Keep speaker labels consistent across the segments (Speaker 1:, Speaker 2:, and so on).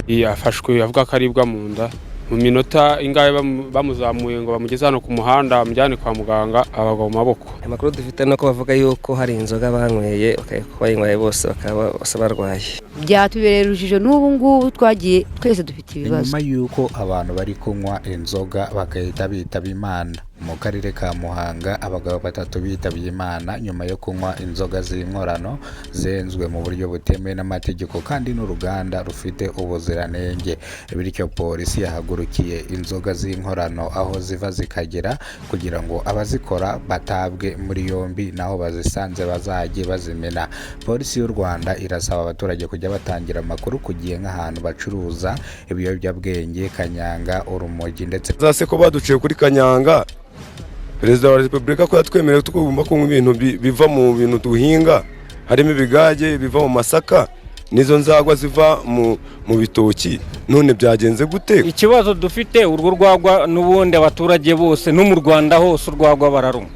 Speaker 1: Yafashwe avuga ko aribwa mu nda mu minota ingahe bamuzamuye ngo bamugeze hano ku muhanda bamujyane kwa muganga abagwa mu maboko.
Speaker 2: Amakuru dufite nuko bavuga yuko hari inzoga banyweye bayinyweye bose bakaba barwaye.
Speaker 3: Byatubereye urujijo n'ubu ngubu twagiye twese dufite ibibazo.
Speaker 4: Nyuma yuko abantu bari kunywa inzoga bagahita bitaba Imana mu karere ka Muhanga, abagabo 3 bitabiye Imana nyuma yo kunywa inzoga z'inkorano zenzwe mu buryo butemewe n'amategeko kandi n'uruganda rufite ubuziranenge. Bityo polisi yahagurukiye inzoga z'inkorano aho ziva zikagera kugira ngo abazikora batabwe muri yombi, naho bazisanze bazajye bazimena. Polisi y'u Rwanda irasaba abaturage kujya batangira amakuru ku gihe nk'ahantu bacuruza ibiyobyabwenge, kanyanga, urumogi ndetse
Speaker 5: zase ko baduciye kuri kanyanga. Perezida wa Repubulika ko yatwemereye tugomba kunywa ibintu biva mu bintu duhinga, harimo ibigage biva mu masaka nizo nzagwa ziva mu bitoki. None byagenze gute?
Speaker 6: Ikibazo dufite urwo rwagwa n'ubundi abaturage bose no mu Rwanda hose urwagwa bararumwa.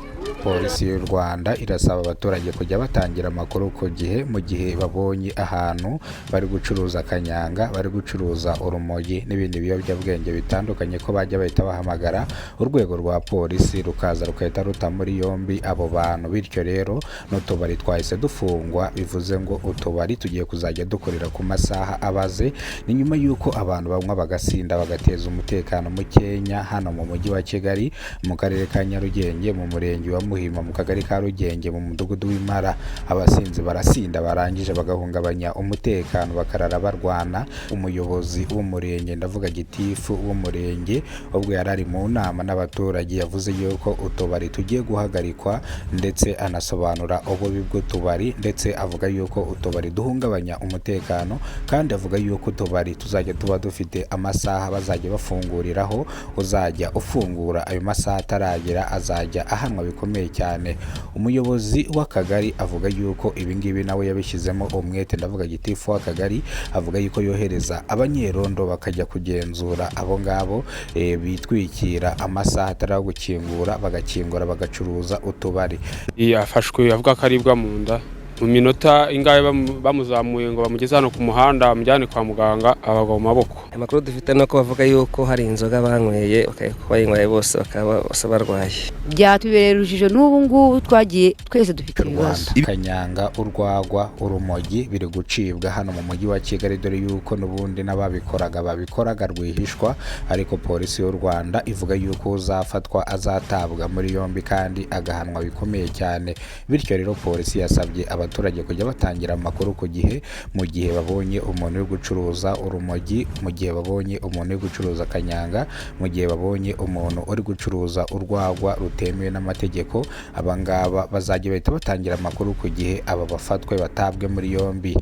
Speaker 4: Polisi y'u Rwanda irasaba abaturage kujya batangira amakuru ku gihe mu gihe babonye ahantu bari gucuruza kanyanga, bari gucuruza urumogi n'ibindi biyobyabwenge bitandukanye, ko bajya bahita bahamagara urwego rwa polisi rukaza rukahita ruta muri yombi abo bantu. Bityo rero n'utubari twahise dufungwa, bivuze ngo utubari tugiye kuzajya dukorera ku masaha abaze. Ni nyuma yuko abantu banywa bagasinda bagateza umutekano mukenya hano mu mujyi wa Kigali, mu karere ka Nyarugenge, mu murenge wa Muhima, mu kagari ka Rugenge, mu mudugudu w'Imara. Abasinzi barasinda barangije bagahungabanya umutekano bakarara barwana. Umuyobozi w'umurenge, ndavuga gitifu w'umurenge, ubwo yarari mu nama n'abaturage, yavuze yuko utubari tugiye guhagarikwa ndetse anasobanura ububi bw'utubari, ndetse avuga yuko utubari duhungabanya umutekano, kandi avuga yuko utubari tuzajya tuba dufite amasaha bazajya bafunguriraho. Uzajya ufungura ayo masaha ataragera azajya ahanwa bikomeye cyane. Umuyobozi w'akagari avuga yuko ibingibi nawe yabishyizemo umwete, ndavuga gitifu w'akagari, avuga yuko yohereza abanyerondo bakajya kugenzura abo ngabo bitwikira amasaha atari gukingura, bagakingura bagacuruza utubari.
Speaker 1: Yafashwe avuga ko aribwa mu nda mu minota ingahe bamuzamuye ngo bamugeze hano ku muhanda bamujyane kwa muganga abagwa mu maboko.
Speaker 2: Amakuru dufite nuko bavuga yuko hari inzoga banyweye bayinyweye bose bakaba barwaye.
Speaker 3: Byatubereye urujijo n'ubu ngubu twagiye twese dufite ibibazo.
Speaker 4: Kanyanga, urwagwa, urumogi biri gucibwa hano mu mujyi wa Kigali, dore yuko n'ubundi babikoraga rwihishwa, ariko polisi y'u Rwanda ivuga yuko uzafatwa azatabwa muri yombi kandi agahanwa bikomeye cyane. Bityo rero polisi yasabye abaturage kujya batangira amakuru ku gihe mu gihe babonye umuntu uri gucuruza urumogi, mu gihe babonye umuntu uri gucuruza kanyanga, mu gihe babonye umuntu uri gucuruza urwagwa rutemewe n'amategeko. Abangaba bazajya bahita batangira amakuru ku gihe, aba bafatwe batabwe muri yombi.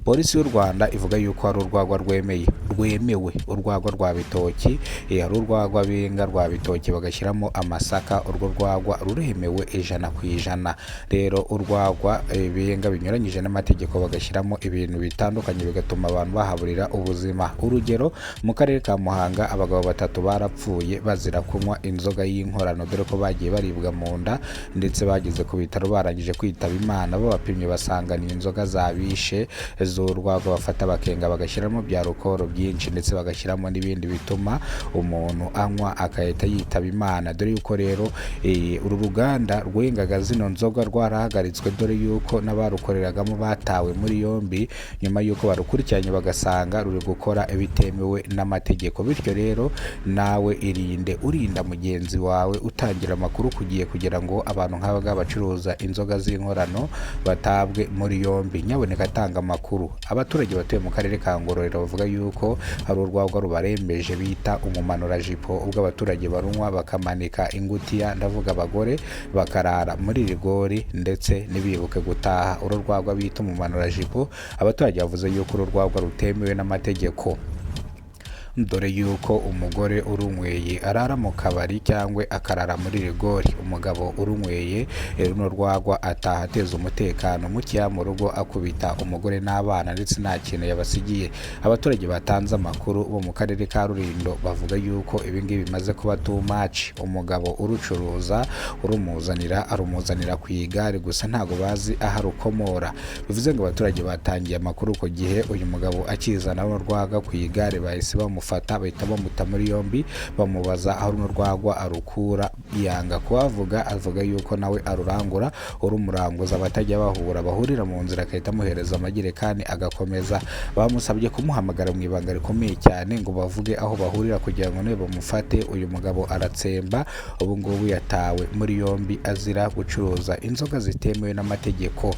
Speaker 4: Polisi y'u Rwanda ivuga yuko hari urwagwa rwemewe, urwagwa rwa bitoki, hari urwagwa benga rwa bitoki bagashyiramo amasaka, urwo rwagwa ruremewe 100%. Rero urwagwa benga binyuranyije n'amategeko bagashyiramo ibintu bitandukanye bigatuma abantu bahaburira ubuzima. Urugero, mu karere ka Muhanga abagabo 3 barapfuye bazira kunywa inzoga y'inkorano, dore ko bagiye baribwa mu nda ndetse bageze ku bitaro barangije kwitaba Imana. Babapimye basanga ni inzoga zabishe z'urwagwa, bafata bakenga bagashyiramo bya rukoro byinshi ndetse bagashyiramo n'ibindi bituma umuntu anywa akahita yitaba Imana. Dore yuko rero uru ruganda rwengaga zino nzoga rwarahagaritswe, dore yuko n'abarukoreragamo batawe muri yombi nyuma yuko barukurikiranye bagasanga ruri gukora bitemewe n'amategeko. Bityo rero nawe urinda mugenzi wawe utangira amakuru kugiye, kugira ngo abantu nk'abaga bacuruza inzoga z'inkorano batabwe muri yombi. Nyaboneka atanga amakuru. Abaturage batuye mu karere ka Ngororero bavuga yuko hari urwagwa rubarembeje bita umumanurajipo, ubwo abaturage barunywa bakamanika ingutiya, ndavuga abagore, bakarara muri rigori ndetse nibibuke gutaha. Uru rwagwa bita umumanurajipo abaturage bavuze yuko uru rwagwa rutemewe n'amategeko. dore yuko umugore urunyweye arara mu kabari cyangwa akarara muri rigori. Umugabo urunyweye runo rwagwa ataha ateza umutekano mukeya mu rugo, akubita umugore n'abana ndetse nta kintu yabasigiye. Abaturage batanze amakuru bo mu karere ka Rulindo bavuga yuko ibingibi bimaze kuba too much. Umugabo urucuruza arumuzanira ku igare, gusa ntago bazi aho arukomora. Bivuze ngo abaturage batangiye amakuru ku gihe uyu mugabo akizana runo rwagwa ku igare, bahise bamufata bahita bamuta muri yombi, bamubaza aho runo rwagwa arukura. Yanga kuhavuga, avuga yuko nawe arurangura. Urumuranguza batajya bahurira mu nzira, akahita amuhereza amajerekani agakomeza. Bamusabye kumuhamagara mu ibanga rikomeye cyane ngo bavuge aho bahurira kugira ngo niwe bamufate. Uyu mugabo aratsemba, ubu ngubu yatawe muri yombi azira gucuruza inzoga zitemewe n'amategeko.